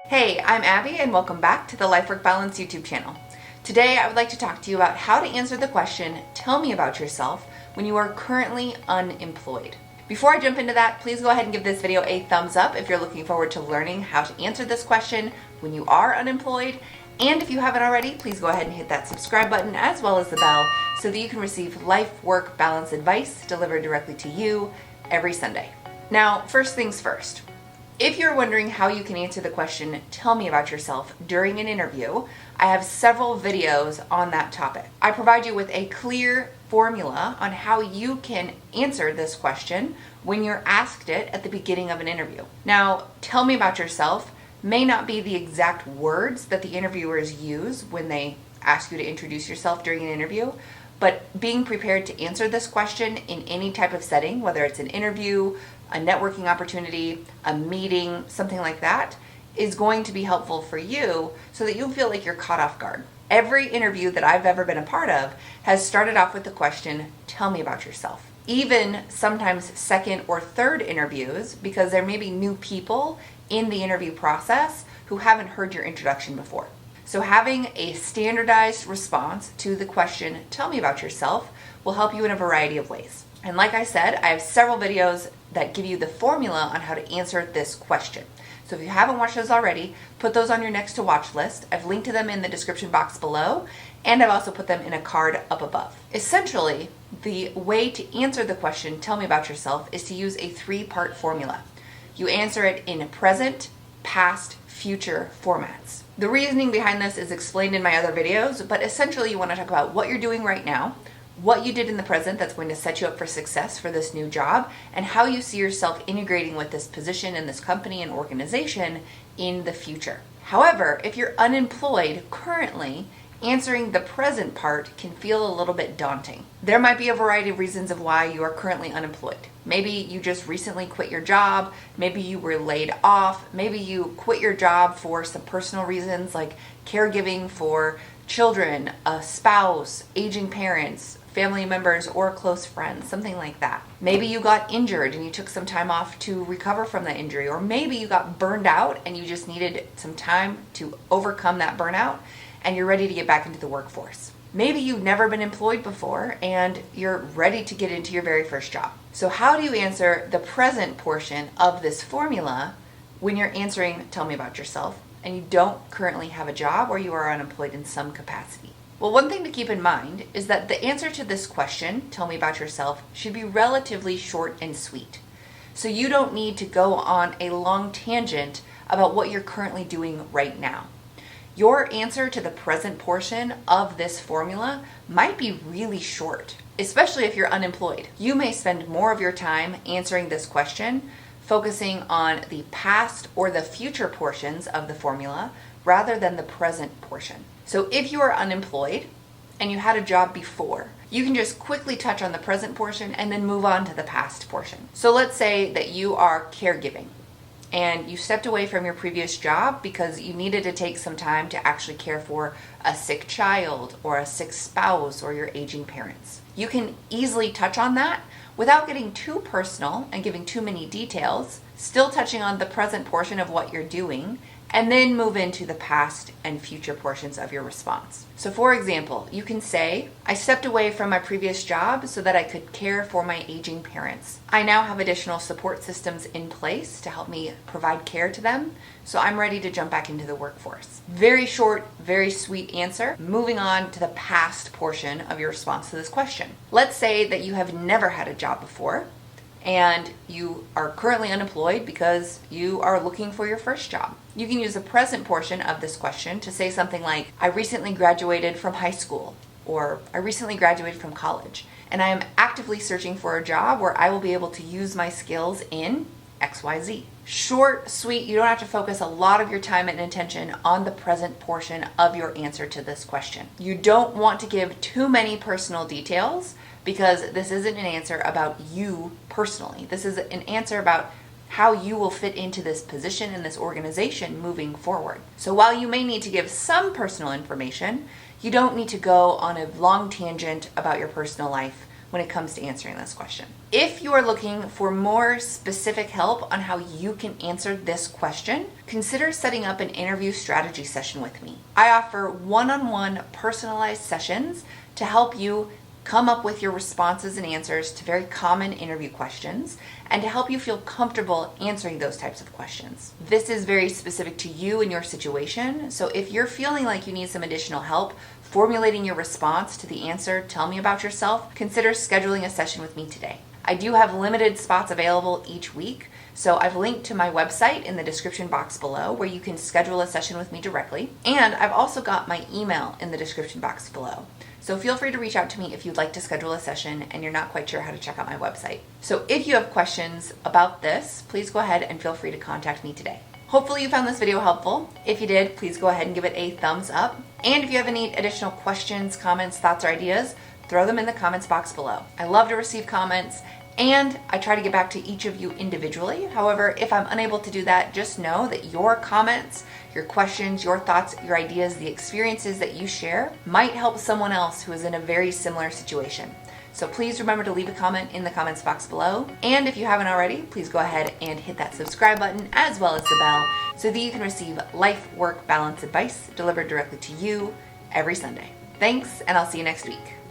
Hey, I'm Abby and welcome back to the Life Work Balance YouTube channel. Today I would like to talk to you about how to answer the question, tell me about yourself, when you are currently unemployed. Before I jump into that, please go ahead and give this video a thumbs up if you're looking forward to learning how to answer this question when you are unemployed. And if you haven't already, please go ahead and hit that subscribe button as well as the bell so that you can receive life work balance advice delivered directly to you every Sunday. Now, first things first. If you're wondering how you can answer the question, tell me about yourself during an interview, I have several videos on that topic. I provide you with a clear formula on how you can answer this question when you're asked it at the beginning of an interview. Now, tell me about yourself may not be the exact words that the interviewers use when they ask you to introduce yourself during an interview, but being prepared to answer this question in any type of setting, whether it's an interview, a networking opportunity, a meeting, something like that, is going to be helpful for you so that you feel like you're caught off guard. Every interview that I've ever been a part of has started off with the question, tell me about yourself. Even sometimes second or third interviews, because there may be new people in the interview process who haven't heard your introduction before. So having a standardized response to the question, tell me about yourself, will help you in a variety of ways. And like I said, I have several videos that give you the formula on how to answer this question. So if you haven't watched those already, put those on your next to watch list. I've linked to them in the description box below, and I've also put them in a card up above. Essentially, the way to answer the question, tell me about yourself, is to use a three-part formula. You answer it in present, past, future formats. The reasoning behind this is explained in my other videos, but essentially you want to talk about what you're doing right now, what you did in the present that's going to set you up for success for this new job, and how you see yourself integrating with this position in this company and organization in the future. However, if you're unemployed currently, answering the present part can feel a little bit daunting. There might be a variety of reasons of why you are currently unemployed. Maybe you just recently quit your job, maybe you were laid off, maybe you quit your job for some personal reasons like caregiving for children, a spouse, aging parents, family members, or close friends, something like that. Maybe you got injured and you took some time off to recover from that injury, or maybe you got burned out and you just needed some time to overcome that burnout and you're ready to get back into the workforce. Maybe you've never been employed before and you're ready to get into your very first job. So how do you answer the present portion of this formula when you're answering, tell me about yourself, and you don't currently have a job or you are unemployed in some capacity? Well, one thing to keep in mind is that the answer to this question, tell me about yourself, should be relatively short and sweet. So you don't need to go on a long tangent about what you're currently doing right now. Your answer to the present portion of this formula might be really short, especially if you're unemployed. You may spend more of your time answering this question, focusing on the past or the future portions of the formula rather than the present portion. So if you are unemployed and you had a job before, you can just quickly touch on the present portion and then move on to the past portion. So let's say that you are caregiving and you stepped away from your previous job because you needed to take some time to actually care for a sick child or a sick spouse or your aging parents. You can easily touch on that without getting too personal and giving too many details, still touching on the present portion of what you're doing, and then move into the past and future portions of your response. So for example, you can say, I stepped away from my previous job so that I could care for my aging parents. I now have additional support systems in place to help me provide care to them, so I'm ready to jump back into the workforce. Very short, very sweet answer. Moving on to the past portion of your response to this question. Let's say that you have never had a job before, and you are currently unemployed because you are looking for your first job. You can use the present portion of this question to say something like, I recently graduated from high school, or I recently graduated from college, and I am actively searching for a job where I will be able to use my skills in XYZ. Short, sweet, you don't have to focus a lot of your time and attention on the present portion of your answer to this question. You don't want to give too many personal details because this isn't an answer about you personally. This is an answer about how you will fit into this position in this organization moving forward. So while you may need to give some personal information, you don't need to go on a long tangent about your personal life when it comes to answering this question. If you are looking for more specific help on how you can answer this question, consider setting up an interview strategy session with me. I offer one-on-one personalized sessions to help you come up with your responses and answers to very common interview questions and to help you feel comfortable answering those types of questions. This is very specific to you and your situation, so if you're feeling like you need some additional help formulating your response to the answer, "Tell me about yourself," consider scheduling a session with me today. I do have limited spots available each week, so I've linked to my website in the description box below where you can schedule a session with me directly, and I've also got my email in the description box below. So feel free to reach out to me if you'd like to schedule a session and you're not quite sure how to check out my website. So if you have questions about this, please go ahead and feel free to contact me today. Hopefully you found this video helpful. If you did, please go ahead and give it a thumbs up. And if you have any additional questions, comments, thoughts, or ideas, throw them in the comments box below. I love to receive comments, and I try to get back to each of you individually. However, if I'm unable to do that, just know that your comments, your questions, your thoughts, your ideas, the experiences that you share might help someone else who is in a very similar situation. So please remember to leave a comment in the comments box below. And if you haven't already, please go ahead and hit that subscribe button as well as the bell so that you can receive life, work, balance advice delivered directly to you every Sunday. Thanks, and I'll see you next week.